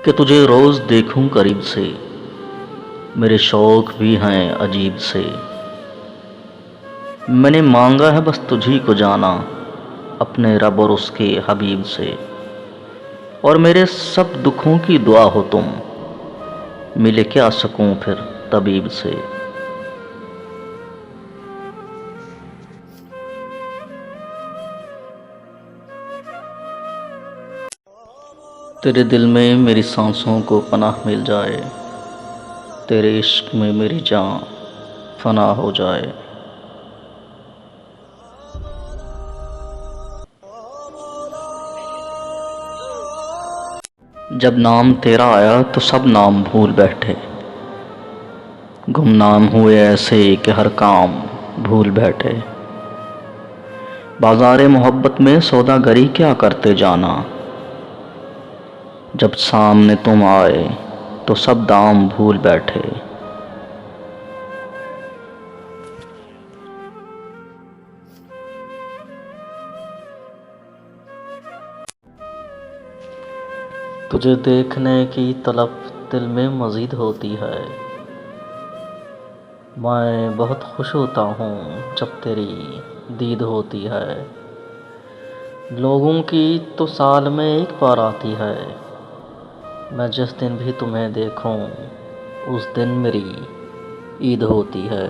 कि तुझे रोज़ देखूं करीब से, मेरे शौक़ भी हैं अजीब से। मैंने मांगा है बस तुझी को जाना, अपने रब और उसके हबीब से। और मेरे सब दुखों की दुआ हो तुम, मिले क्या सकूं फिर तबीब से। तेरे दिल में मेरी सांसों को पनाह मिल जाए, तेरे इश्क में मेरी जान फना हो जाए। जब नाम तेरा आया तो सब नाम भूल बैठे, गुमनाम हुए ऐसे कि हर काम भूल बैठे। बाज़ारे मोहब्बत में सौदागरी क्या करते जाना, जब सामने तुम आए तो सब दाम भूल बैठे। तुझे देखने की तलब दिल में मज़ीद होती है, मैं बहुत खुश होता हूँ जब तेरी दीद होती है। लोगों की तो साल में एक बार आती है, मैं जिस दिन भी तुम्हें देखूं उस दिन मेरी ईद होती है।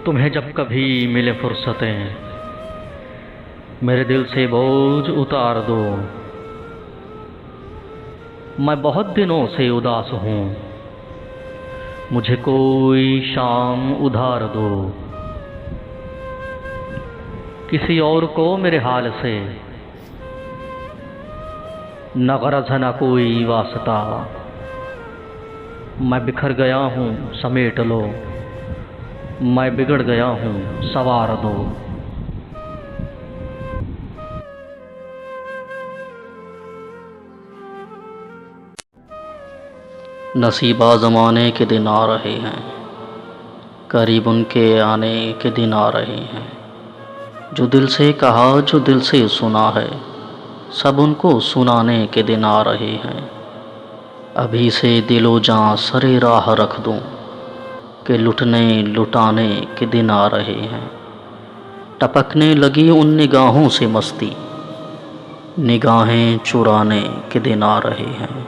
तुम्हें जब कभी मिले फुर्सतें, मेरे दिल से बोझ उतार दो। मैं बहुत दिनों से उदास हूँ, मुझे कोई शाम उधार दो। किसी और को मेरे हाल से न गरज है न कोई वास्ता, मैं बिखर गया हूँ समेट लो, मैं बिगड़ गया हूँ सवार दो। नसीबा ज़माने के दिन आ रहे हैं, करीब उनके आने के दिन आ रहे हैं। जो दिल से कहा जो दिल से सुना है, सब उनको सुनाने के दिन आ रहे हैं। अभी से दिलो जान सरे राह रख दूं, कि लुटने लुटाने के दिन आ रहे हैं। टपकने लगी उन निगाहों से मस्ती, निगाहें चुराने के दिन आ रहे हैं।